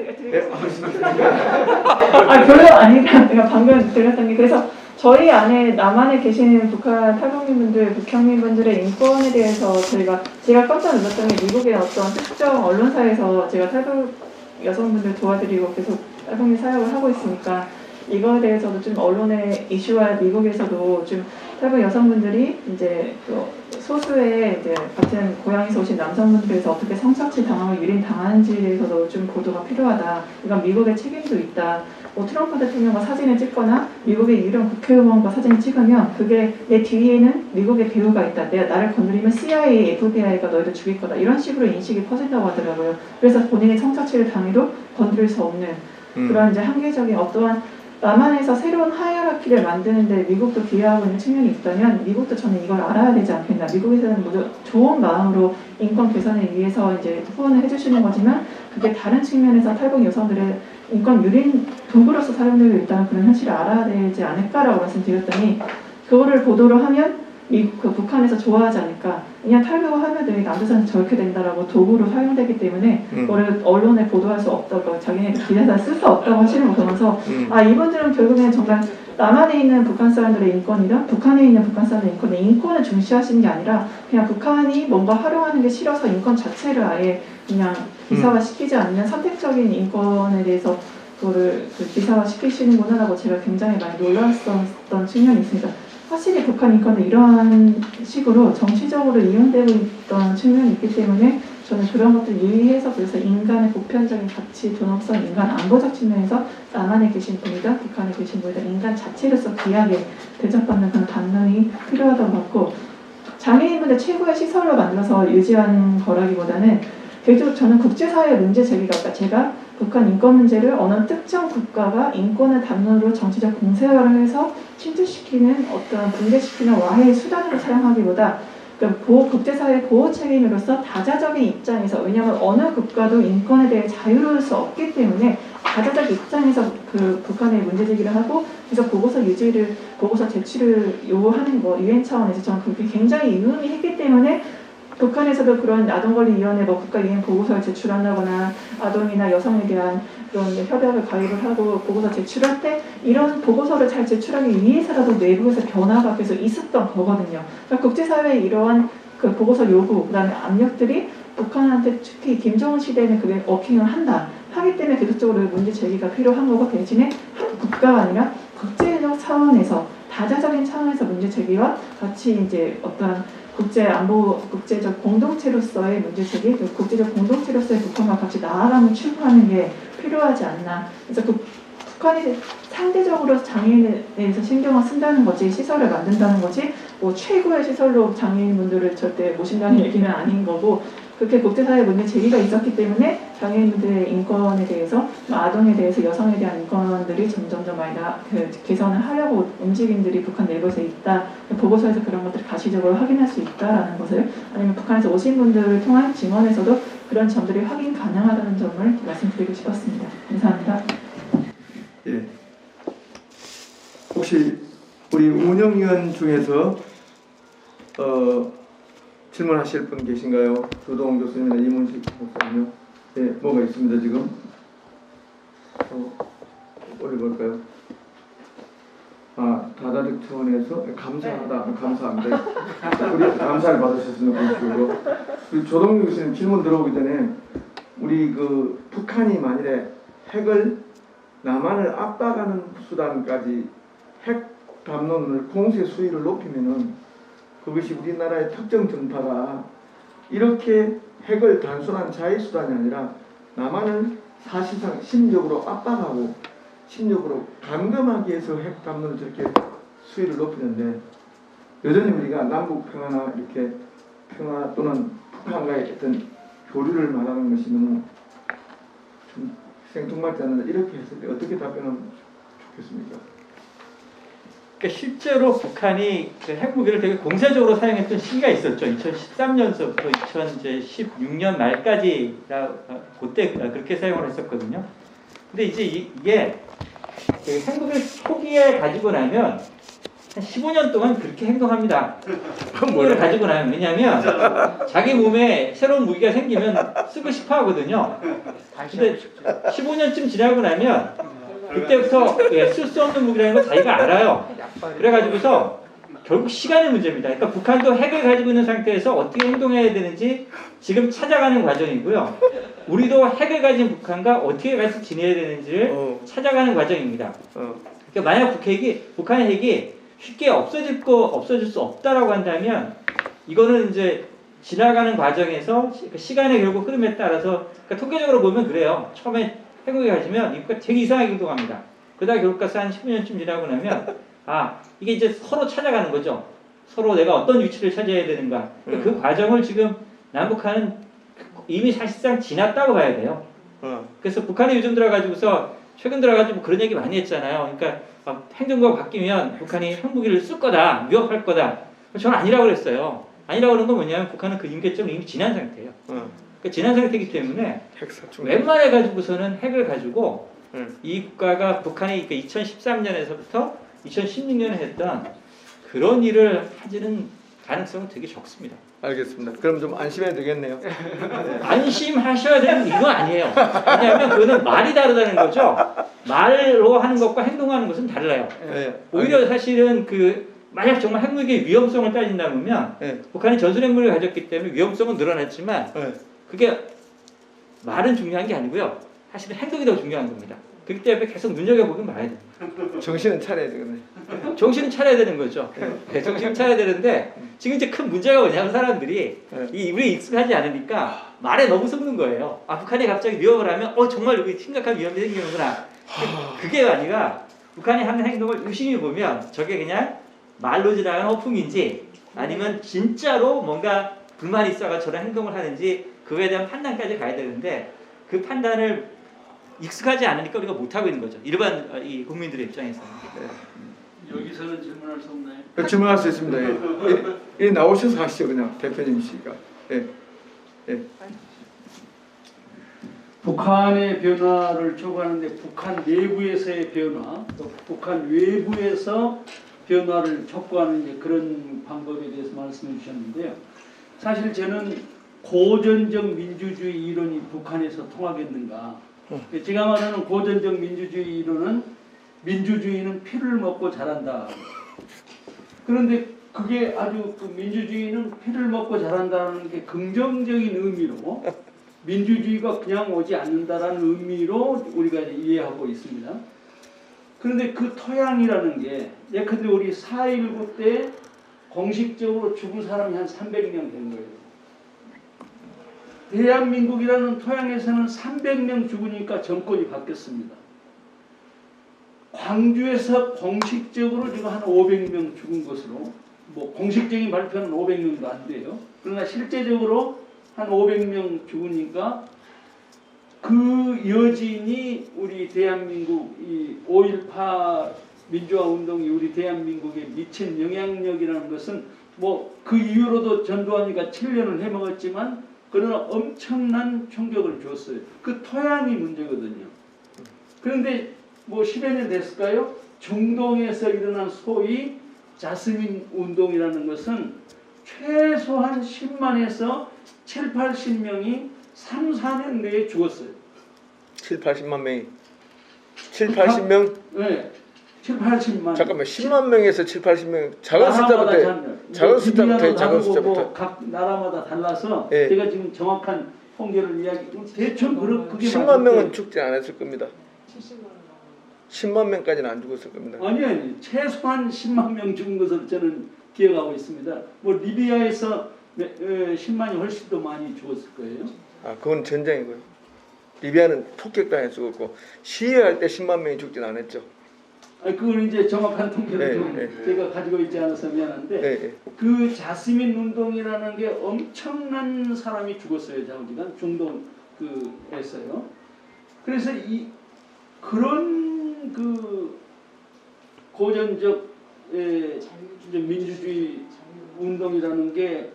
[SPEAKER 4] 별로 아니다. 제가 방금 들었던 게 그래서 저희 안에 남한에 계시는 북한 탈북민분들, 북형민분들의 인권에 대해서 제가 깜짝 놀랐던 게 미국의 어떤 특정 언론사에서 제가 탈북 여성분들 도와드리고 계속 탈북민 사역을 하고 있으니까 이거에 대해서도 좀 언론의 이슈와 미국에서도 좀 탈북 여성분들이 이제 또 소수의 이제 같은 고향에서 오신 남성분들에서 어떻게 성착취 당하고 유린 당하는지에 대해서도 좀 보도가 필요하다. 이건 미국의 책임도 있다. 뭐 트럼프 대통령과 사진을 찍거나 미국의 유령 국회의원과 사진을 찍으면 그게 내 뒤에는 미국의 배우가 있다. 나를 건드리면 CIA, FBI가 너희를 죽일 거다. 이런 식으로 인식이 퍼진다고 하더라고요. 그래서 본인이 성착취를 당해도 건드릴 수 없는 그런 이제 한계적인 어떠한 남한에서 새로운 하이어라키를 만드는데 미국도 기여하고 있는 측면이 있다면 미국도 저는 이걸 알아야 되지 않겠나. 미국에서는 모두 좋은 마음으로 인권 개선을 위해서 이제 후원을 해주시는 거지만 그게 다른 측면에서 탈북 여성들의 인권 유린 도구로서 사용되고 있다는 그런 현실을 알아야 되지 않을까라고 말씀드렸더니 그거를 보도를 하면 그 북한에서 좋아하지 않을까. 그냥 탈북을 하면 남조선이 저렇게 된다라고 도구로 사용되기 때문에 그거를 언론에 보도할 수 없다고 자기네 기사에다 쓸 수 없다고 하시는 거 보면서 이분들은 결국엔 정말 남한에 있는 북한 사람들의 인권이나 북한에 있는 북한 사람들의 인권을 중시하시는 게 아니라 그냥 북한이 뭔가 활용하는 게 싫어서 인권 자체를 아예 그냥 기사화시키지 않는 선택적인 인권에 대해서 그거를 기사화시키시는구나라고 제가 굉장히 많이 놀랐었던 측면이 있습니다. 확실히 북한 인권은 이러한 식으로 정치적으로 이용되고 있던 측면이 있기 때문에 저는 그런 것들 유의해서 그래서 인간의 보편적인 가치, 존엄성, 인간 안보적 측면에서 남한에 계신 분이다, 북한에 계신 분이다, 인간 자체로서 귀하게 대접받는 그런 단면이 필요하다고 봤고 장애인분들 최고의 시설로 만들어서 유지하는 거라기보다는 계속 저는 국제사회 문제 제기가 제가 북한 인권 문제를 어느 특정 국가가 인권의 담론으로 정치적 공세화를 해서 침투시키는 어떤 붕괴시키는 와해의 수단으로 사용하기보다 그러니까 국제사회 보호 책임으로서 다자적인 입장에서 왜냐하면 어느 국가도 인권에 대해 자유로울 수 없기 때문에 다자적 입장에서 그 북한의 문제 제기를 하고 그래서 보고서 제출을 요구하는 거 유엔 차원에서 저는 그게 굉장히 유의미했기 때문에 북한에서도 그런 아동권리위원회 국가 유엔 보고서를 제출한다거나 아동이나 여성에 대한 그런 협약을 가입을 하고 보고서 제출할 때 이런 보고서를 잘 제출하기 위해서라도 내부에서 변화가 계속 있었던 거거든요. 그러니까 국제사회의 이러한 그 보고서 요구, 그다음에 압력들이 북한한테 특히 김정은 시대에는 그게 워킹을 하기 때문에 계속적으로 문제 제기가 필요한 거고 대신에 한 국가가 아니라 국제적 차원에서 다자적인 차원에서 문제 제기와 같이 이제 어떤 국제적 공동체로서의 문제 제기, 국제적 공동체로서의 북한과 같이 나아가면 추구하는 게 필요하지 않나. 그래서 북한이 상대적으로 장애인에 대해서 신경을 쓴다는 거지, 시설을 만든다는 거지, 뭐 최고의 시설로 장애인분들을 절대 모신다는 얘기는 아닌 거고, 그렇게 국제사회 문제 제기가 있었기 때문에 장애인들의 인권에 대해서, 아동에 대해서 여성에 대한 인권들이 점점점 많이 개선을 하려고 움직임들이 북한 내부에서 있다. 보고서에서 그런 것들을 가시적으로 확인할 수 있다라는 것을 아니면 북한에서 오신 분들을 통한 증언에서도 그런 점들이 확인 가능하다는 점을 말씀드리고 싶었습니다. 감사합니다.
[SPEAKER 1] 예. 혹시 우리 운영위원 중에서 질문하실 분 계신가요? 조동훈 교수님이나 이문식 목사님요? 예, 뭐가 있습니다 지금? 올려볼까요? 다자적 차원에서 감사합니다. 우리 감사를 받으셨으면 고맙고요. 우리 조동훈 교수님 질문 들어오기 전에 우리 그 북한이 만일에 핵을 남한을 압박하는 수단까지 핵 담론을 공세 수위를 높이면은 그것이 우리나라의 특정 정파가 이렇게 핵을 단순한 자해 수단이 아니라 남한을 사실상 심리적으로 압박하고 심리적으로 감금하기 위해서 핵 담론을 저렇게 수위를 높이는데 여전히 우리가 남북 평화나 이렇게 평화 또는 북한과의 어떤 교류를 말하는 것이 너무 좀 생뚱맞지 않는데 이렇게 했을 때 어떻게 답변하면 좋겠습니까?
[SPEAKER 2] 그러니까 실제로 북한이 그 핵무기를 되게 공세적으로 사용했던 시기가 있었죠. 2013년서부터 2016년 말까지 그때 그렇게 사용을 했었거든요. 근데 이제 이게 그 핵무기를 초기에 가지고 나면 한 15년 동안 그렇게 행동합니다. 핵무기를 가지고 나면 왜냐하면 자기 몸에 새로운 무기가 생기면 쓰고 싶어 하거든요. 근데 15년쯤 지나고 나면 그때부터 쓸 수 없는 무기라는 걸 자기가 알아요. 그래가지고서 결국 시간의 문제입니다. 그러니까 북한도 핵을 가지고 있는 상태에서 어떻게 행동해야 되는지 지금 찾아가는 과정이고요. 우리도 핵을 가진 북한과 어떻게 같이 지내야 되는지를 찾아가는 과정입니다. 그러니까 만약 북한의 핵이 쉽게 없어질 수 없다라고 한다면 이거는 이제 지나가는 과정에서 시간의 결국 흐름에 따라서 그러니까 통계적으로 보면 그래요. 처음에 핵무기 가지면 이거 되게 이상하게 행동합니다. 그러다가 결국 가서 한 15년쯤 지나고 나면 이게 이제 서로 찾아가는 거죠. 서로 내가 어떤 위치를 차지해야 되는가. 그 과정을 지금 남북한은 이미 사실상 지났다고 봐야 돼요. 그래서 북한이 요즘 최근 들어가지고 그런 얘기 많이 했잖아요. 그러니까 행정부가 바뀌면 북한이 핵무기를 쓸 거다, 위협할 거다. 저는 아니라고 그랬어요. 아니라고 그런 건 뭐냐면 북한은 그 임계점을 이미 지난 상태예요. 그러니까 지난 상태이기 때문에 웬만해 가지고서는 핵을 가지고 이 국가가 북한이 2013년에서부터 2016년에 했던 그런 일을 하지는 가능성은 되게 적습니다.
[SPEAKER 1] 알겠습니다. 그럼 좀 안심해도 되겠네요.
[SPEAKER 2] 안심하셔야 되는 이건 아니에요. 왜냐하면 그거는 말이 다르다는 거죠. 말로 하는 것과 행동하는 것은 달라요. 오히려 사실은 만약 정말 핵무기의 위험성을 따진다면 북한이 전술핵무기를 가졌기 때문에 위험성은 늘어났지만 그게 말은 중요한 게 아니고요. 사실은 행동이 더 중요한 겁니다. 그렇기 때문에 계속 눈여겨보긴 봐야 돼요.
[SPEAKER 1] 정신은 차려야 되겠네.
[SPEAKER 2] 정신은 차려야 되는 거죠. 정신은 차려야 되는데 지금 이제 큰 문제가 뭐냐면 사람들이 우리 익숙하지 않으니까 말에 너무 속는 거예요. 북한이 갑자기 위협을 하면 정말 여기 심각한 위험이 생기는구나. 그게 아니라 북한이 하는 행동을 유심히 보면 저게 그냥 말로 지나가는 허풍인지 아니면 진짜로 뭔가 불만이 있어가 저런 행동을 하는지 그거에 대한 판단까지 가야 되는데 그 판단을 익숙하지 않으니까 우리가 못 하고 있는 거죠. 일반 이 국민들의 입장에서는.
[SPEAKER 6] 여기서는 질문할 수 없나요?
[SPEAKER 1] 질문할 수 있습니다. 예, 나오셔서 하시죠 그냥 대표님이시니까. 예. 예.
[SPEAKER 6] 북한의 변화를 촉구하는데 북한 내부에서의 변화, 또 북한 외부에서 변화를 촉구하는 이제 그런 방법에 대해서 말씀해 주셨는데요. 사실 저는 고전적 민주주의 이론이 북한에서 통하겠는가? 제가 말하는 고전적 민주주의 이론은 민주주의는 피를 먹고 자란다. 그런데 그게 아주 그 민주주의는 피를 먹고 자란다는 게 긍정적인 의미로 민주주의가 그냥 오지 않는다라는 의미로 우리가 이해하고 있습니다. 그런데 그 토양이라는 게 예컨대 우리 4.19 때 공식적으로 죽은 사람이 한 300명 된 거예요. 대한민국이라는 토양에서는 300명 죽으니까 정권이 바뀌었습니다. 광주에서 공식적으로 지금 한 500명 죽은 것으로, 뭐 공식적인 발표는 500명도 안 돼요. 그러나 실제적으로 한 500명 죽으니까 그 여진이 우리 대한민국 이 5.18 민주화 운동이 우리 대한민국에 미친 영향력이라는 것은 뭐 그 이후로도 전두환이가 7년을 해먹었지만 그러나 엄청난 충격을 줬어요. 그 토양이 문제거든요. 그런데 뭐 10여 년 됐을까요? 중동에서 일어난 소위 자스민 운동이라는 것은 최소한 10만에서 7, 80명이 3, 4년 내에 죽었어요.
[SPEAKER 1] 7, 80만 명이 7, 80명?
[SPEAKER 6] 네. 7, 80만.
[SPEAKER 1] 잠깐만 10만 명에서 7, 80명 작은 숫자부터 작은 숫자부터
[SPEAKER 6] 각 나라마다 달라서
[SPEAKER 1] 예.
[SPEAKER 6] 제가 지금 정확한 통계를 대충 그게
[SPEAKER 1] 10만 명은 죽지 않았을 겁니다. 10만 명까지는 안 죽었을 겁니다.
[SPEAKER 6] 아니 최소한 10만 명 죽은 것을 저는 기억하고 있습니다. 뭐 리비아에서 10만이 훨씬 더 많이 죽었을 거예요.
[SPEAKER 1] 아 그건 전쟁이고요. 리비아는 폭격당해 죽었고 시위할 때 10만 명이 죽진 않았죠.
[SPEAKER 6] 아니 그건 이제 정확한 통계를 좀
[SPEAKER 1] 네.
[SPEAKER 6] 제가 가지고 있지 않아서 미안한데
[SPEAKER 1] 네.
[SPEAKER 6] 그 자스민 운동이라는 게 엄청난 사람이 죽었어요. 장기간 중동 그에서요. 그래서 이 그런 그 고전적 민주주의 운동이라는 게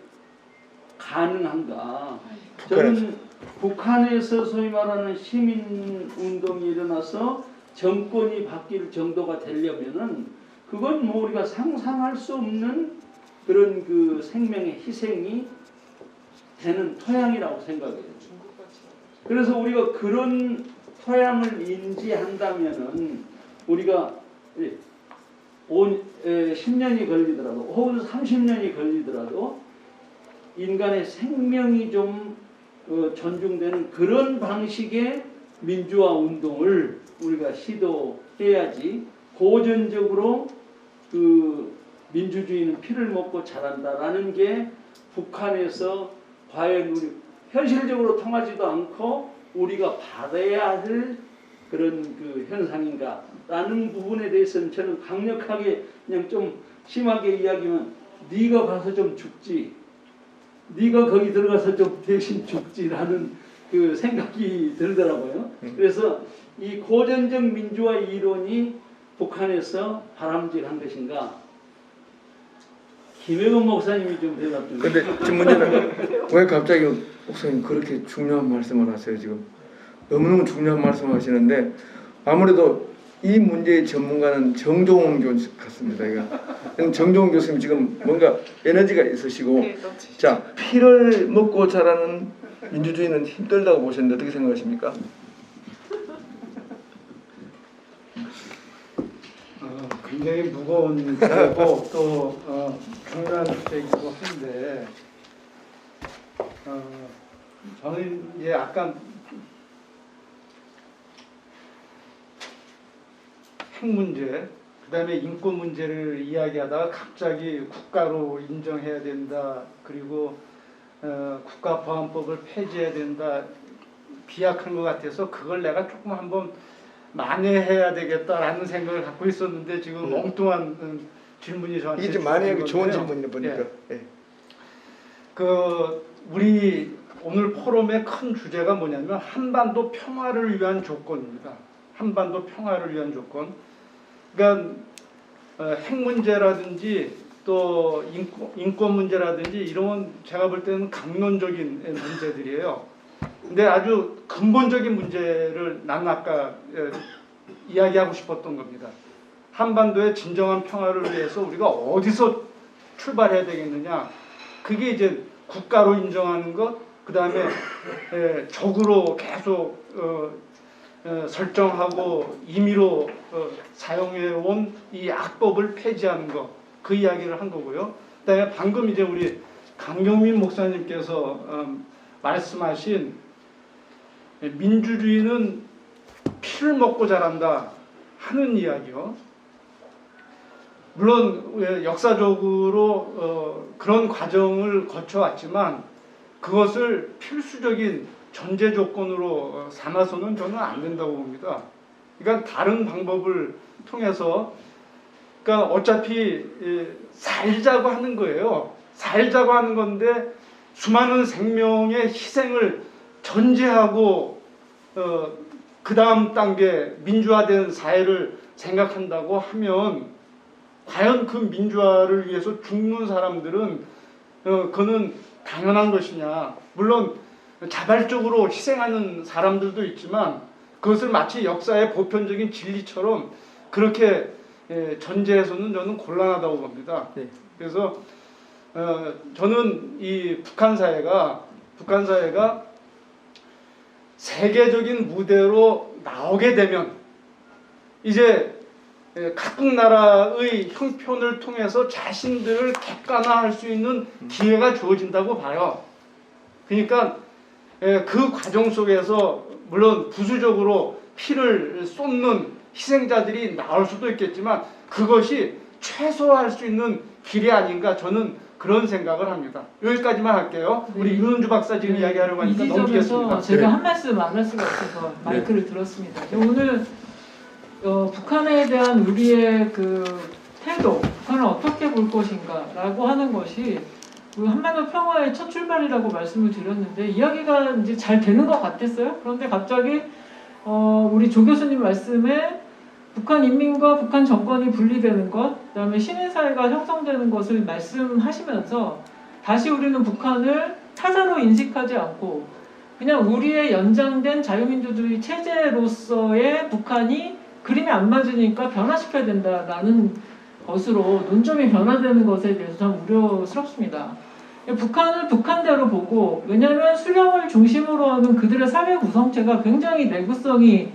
[SPEAKER 6] 가능한가? 저는 북한에서 소위 말하는 시민 운동이 일어나서 정권이 바뀔 정도가 되려면은 그건 뭐 우리가 상상할 수 없는 그런 그 생명의 희생이 되는 토양이라고 생각해요. 그래서 우리가 그런 토양을 인지한다면은 우리가 10년이 걸리더라도 혹은 30년이 걸리더라도 인간의 생명이 좀 존중되는 그런 방식의 민주화 운동을 우리가 시도해야지 고전적으로 그 민주주의는 피를 먹고 자란다라는 게 북한에서 과연 우리 현실적으로 통하지도 않고 우리가 받아야 할 그런 그 현상인가라는 부분에 대해서는 저는 강력하게 그냥 좀 심하게 이야기하면 네가 가서 좀 죽지, 네가 거기 들어가서 좀 대신 죽지라는 그 생각이 들더라고요. 그래서 이 고전적 민주화 이론이 북한에서 바람직한 것인가? 김혜건 목사님이 좀 대답 좀.
[SPEAKER 1] 근데 지금 문제는 왜 갑자기 목사님 그렇게 중요한 말씀을 하세요 지금? 너무너무 중요한 말씀을 하시는데 아무래도 이 문제의 전문가는 정종원 교수 같습니다. 정종원 교수님 지금 뭔가 에너지가 있으시고 자 피를 먹고 자라는 민주주의는 힘들다고 보셨는데 어떻게 생각하십니까?
[SPEAKER 5] 굉장히 무거운 주제고 또 중요한 주제이기도 한데 저는 이제 아까 핵 문제, 그다음에 인권 문제를 이야기하다가 갑자기 국가로 인정해야 된다. 그리고 국가보안법을 폐지해야 된다. 비약한 것 같아서 그걸 내가 조금 한번 만회해야 되겠다라는 생각을 갖고 있었는데 지금 엉뚱한 질문이 저한테
[SPEAKER 1] 이게 좀 만회하기 좋은 질문이네 보니까.
[SPEAKER 5] 그 우리 오늘 포럼의 큰 주제가 뭐냐면 한반도 평화를 위한 조건입니다. 한반도 평화를 위한 조건. 그러니까 핵 문제라든지 또 인권 문제라든지 이런 건 제가 볼 때는 강론적인 문제들이에요. 근데 아주 근본적인 문제를 나는 아까 이야기하고 싶었던 겁니다. 한반도의 진정한 평화를 위해서 우리가 어디서 출발해야 되겠느냐. 그게 이제 국가로 인정하는 것, 그 다음에 적으로 계속 설정하고 임의로 사용해온 이 악법을 폐지하는 것, 그 이야기를 한 거고요. 그 다음에 방금 이제 우리 강경민 목사님께서 말씀하신 민주주의는 피를 먹고 자란다 하는 이야기요. 물론 역사적으로 그런 과정을 거쳐왔지만 그것을 필수적인 전제 조건으로 삼아서는 저는 안 된다고 봅니다. 그러니까 다른 방법을 통해서, 그러니까 어차피 살자고 하는 거예요. 살자고 하는 건데 수많은 생명의 희생을 전제하고 그 다음 단계 민주화된 사회를 생각한다고 하면 과연 그 민주화를 위해서 죽는 사람들은 그거는 당연한 것이냐. 물론 자발적으로 희생하는 사람들도 있지만 그것을 마치 역사의 보편적인 진리처럼 그렇게 전제해서는 저는 곤란하다고 봅니다.
[SPEAKER 1] 네.
[SPEAKER 5] 그래서 저는 이 북한 사회가 세계적인 무대로 나오게 되면 이제 각국 나라의 형편을 통해서 자신들을 객관화할 수 있는 기회가 주어진다고 봐요. 그러니까 그 과정 속에서 물론 부수적으로 피를 쏟는 희생자들이 나올 수도 있겠지만 그것이 최소화할 수 있는 길이 아닌가, 저는 그런 생각을 합니다. 여기까지만 할게요. 우리 윤은주 박사 지금 이야기하려고 하니까
[SPEAKER 3] 이
[SPEAKER 5] 넘기겠습니다.
[SPEAKER 3] 지점에서 제가
[SPEAKER 1] 네.
[SPEAKER 3] 한 말씀 안 할 수가 없어서 마이크를 들었습니다. 오늘 북한에 대한 우리의 그 태도, 북한을 어떻게 볼 것인가라고 하는 것이 우리 한반도 평화의 첫 출발이라고 말씀을 드렸는데 이야기가 이제 잘 되는 것 같았어요. 그런데 갑자기 우리 조 교수님 말씀에 북한 인민과 북한 정권이 분리되는 것, 그다음에 시민사회가 형성되는 것을 말씀하시면서 다시 우리는 북한을 타자로 인식하지 않고 그냥 우리의 연장된 자유민주주의 체제로서의 북한이 그림이 안 맞으니까 변화시켜야 된다라는 것으로 논점이 변화되는 것에 대해서 참 우려스럽습니다. 북한을 북한대로 보고, 왜냐하면 수령을 중심으로 하는 그들의 사회 구성체가 굉장히 내구성이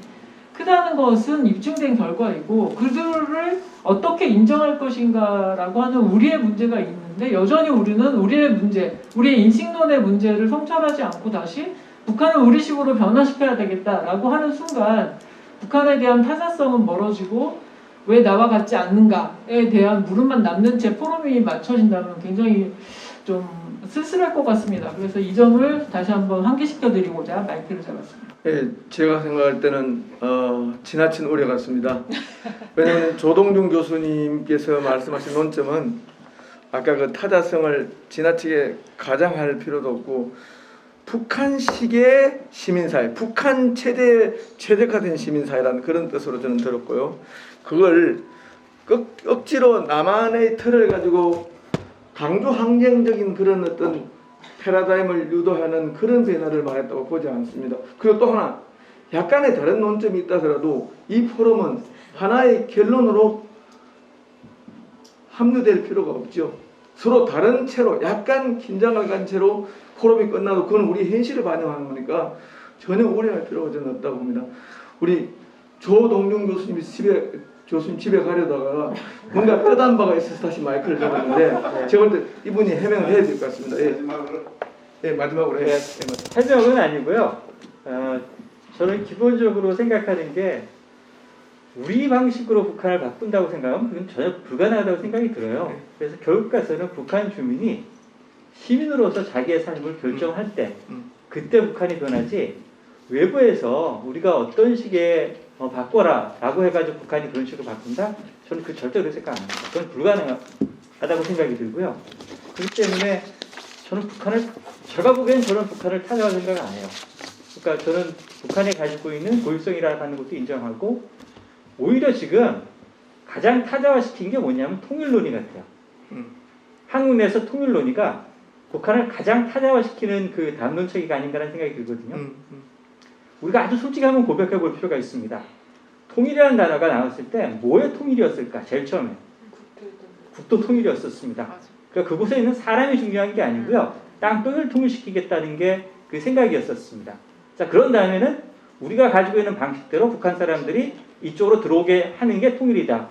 [SPEAKER 3] 크다는 것은 입증된 결과이고 그들을 어떻게 인정할 것인가라고 하는 우리의 문제가 있는데 여전히 우리는 우리의 문제, 우리의 인식론의 문제를 성찰하지 않고 다시 북한을 우리식으로 변화시켜야 되겠다라고 하는 순간 북한에 대한 타사성은 멀어지고 왜 나와 같지 않는가에 대한 물음만 남는 채 포럼이 맞춰진다면 굉장히 좀 쓸쓸할 것 같습니다. 그래서 이 점을 다시 한번 환기시켜드리고자 마이크를 잡았습니다.
[SPEAKER 1] 예, 제가 생각할 때는 지나친 우려 같습니다. 왜냐하면 조동중 교수님께서 말씀하신 논점은 아까 그 타자성을 지나치게 가장할 필요도 없고 북한식의 시민사회, 북한 최적화된 시민사회라는 그런 뜻으로 저는 들었고요. 그걸 억지로 남한의 틀을 가지고 강조 항쟁적인 그런 어떤 패러다임을 유도하는 그런 변화를 말했다고 보지 않습니다. 그리고 또 하나, 약간의 다른 논점이 있다 하더라도 이 포럼은 하나의 결론으로 합류될 필요가 없죠. 서로 다른 채로 약간 긴장을 간 채로 포럼이 끝나도 그건 우리 현실을 반영하는 거니까 전혀 우려할 필요가 저는 없다고 봅니다. 우리 조동중 교수님 집에 가려다가 뭔가 떠단 바가 있어서 다시 마이크를 잡았는데 제가 볼 때 이분이 해명을 해야 될 것 같습니다. 마지막으로 해요.
[SPEAKER 2] 해명은 아니고요. 저는 기본적으로 생각하는 게 우리 방식으로 북한을 바꾼다고 생각하면 그건 전혀 불가능하다고 생각이 들어요. 그래서 결국 가서는 북한 주민이 시민으로서 자기의 삶을 결정할 때 그때 북한이 변하지 외부에서 우리가 어떤 식의 바꿔라 라고 해가지고 북한이 그런 식으로 바꾼다? 저는 그 절대로 생각 안 합니다. 그건 불가능하다고 생각이 들고요. 그렇기 때문에 저는 북한을 제가 보기엔 저는 북한을 타자할 생각을 안 해요. 그러니까 저는 북한이 가지고 있는 고유성이라고 하는 것도 인정하고 오히려 지금 가장 타자화시킨 게 뭐냐면 통일론이 같아요. 한국 내에서 통일론이가 북한을 가장 타자화시키는 그 담론체계가 아닌가라는 생각이 들거든요. 우리가 아주 솔직히 한번 고백해 볼 필요가 있습니다. 통일이라는 단어가 나왔을 때 뭐의 통일이었을까? 제일 처음에 국도 통일이었었습니다. 그러니까 그곳에 있는 사람이 중요한 게 아니고요. 땅덩이를 통일시키겠다는 게 그 생각이었었습니다. 자, 그런 다음에는 우리가 가지고 있는 방식대로 북한 사람들이 이쪽으로 들어오게 하는 게 통일이다.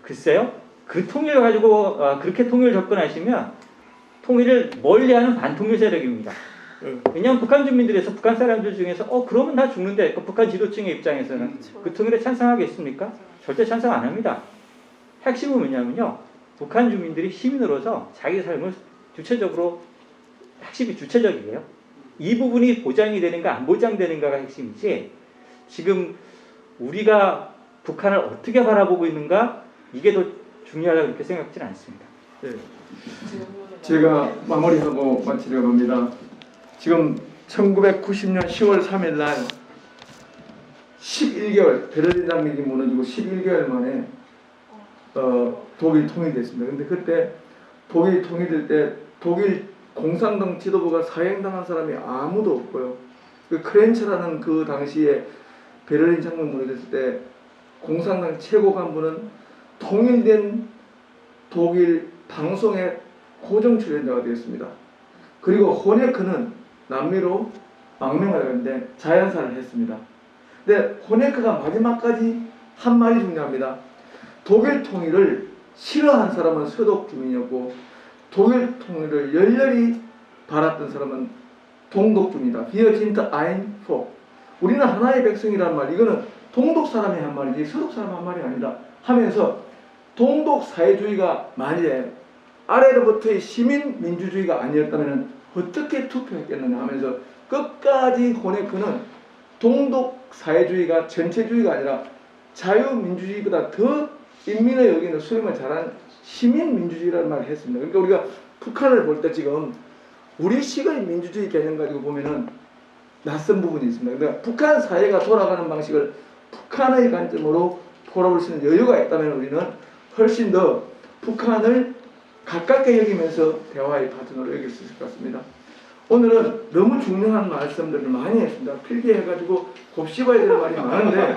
[SPEAKER 2] 글쎄요. 그 통일을 가지고 그렇게 통일 접근하시면 통일을 멀리하는 반통일 세력입니다. 왜냐하면 북한 주민들에서 북한 사람들 중에서 그러면 다 죽는데 북한 지도층의 입장에서는 그 통일에 찬성하겠습니까? 절대 찬성 안 합니다. 핵심은 뭐냐면요. 북한 주민들이 시민으로서 자기 삶을 주체적으로 핵심이 주체적이에요. 이 부분이 보장이 되는가 안 보장되는가가 핵심이지 지금 우리가 북한을 어떻게 바라보고 있는가 이게 더 중요하다고 그렇게 생각지는 않습니다.
[SPEAKER 1] 네. 제가 마무리하고 마치려고 합니다. 지금 1990년 10월 3일 날 11개월 베를린 장벽이 무너지고 11개월 만에 독일이 통일됐습니다. 근데 그때 독일이 통일될 때 독일 공산당 지도부가 사형당한 사람이 아무도 없고요. 그 크렌츠라는 그 당시에 베를린 장벽 무너졌을 때 공산당 최고 간부는 통일된 독일 방송에 고정 출연자가 되었습니다. 그리고 호네크는 남미로 망명을 했는데 자연사를 했습니다. 근데 호네크가 마지막까지 한 말이 중요합니다. 독일 통일을 싫어한 사람은 서독 주민이었고 독일 통일을 열렬히 바랐던 사람은 동독 주민이다. Wir sind ein Volk. 우리는 하나의 백성이란 말. 이거는 동독 사람이 한 말이지 서독 사람 한 말이 아니다. 하면서 동독 사회주의가 만일에 아래로부터의 시민 민주주의가 아니었다면 어떻게 투표했겠느냐 하면서 끝까지 호네크는 동독 사회주의가 전체주의가 아니라 자유민주주의보다 더 인민의 여기는 수렴을 잘한 시민민주주의라는 말을 했습니다. 그러니까 우리가 북한을 볼 때 지금 우리식의 민주주의 개념 가지고 보면은 낯선 부분이 있습니다. 그러니까 북한 사회가 돌아가는 방식을 북한의 관점으로 돌아볼 수 있는 여유가 있다면 우리는 훨씬 더 북한을 가깝게 여기면서 대화의 파트너로 여길 수 있을 것 같습니다. 오늘은 너무 중요한 말씀들을 많이 했습니다. 필기해가지고 곱씹어야 될 말이 많은데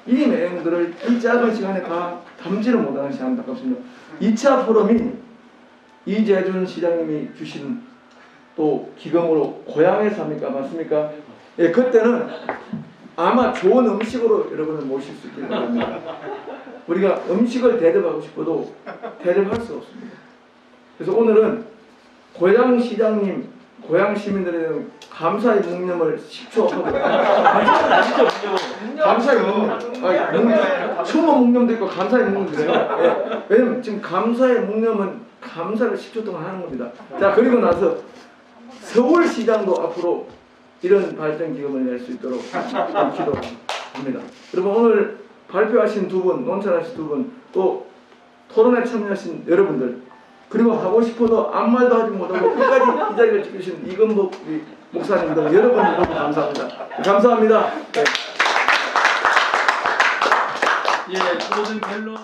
[SPEAKER 1] 이 내용들을 이 짧은 시간에 다 담지를 못하는 시간이 안타깝습니다. 2차 포럼이 이재준 시장님이 주신 또 기금으로 고향에서 합니까? 맞습니까? 예, 그때는 아마 좋은 음식으로 여러분을 모실 수 있길 바랍니다. 우리가 음식을 대접하고 싶어도 대접할 수 없습니다. 그래서 오늘은 고향 시장님, 고향 시민들에 대한 감사의 묵념을 10초 하고 감사의 묵념, 추모 묵념도 있고 감사의 묵념도 있어요. 예. 왜냐면 지금 감사의 묵념은 감사를 10초 동안 하는 겁니다. 자, 그리고 나서 서울시장도 앞으로 이런 발전 기금을 낼 수 있도록 기도합니다. 여러분 오늘 발표하신 두 분, 논천하신 두 분, 또 토론에 참여하신 여러분들, 그리고 하고 싶어도 아무 말도 하지 못하고 끝까지 이 자리를 지키신 이건복 목사님 등 여러분 너무 감사합니다. 감사합니다. 네.
[SPEAKER 6] 예, 모든 변론.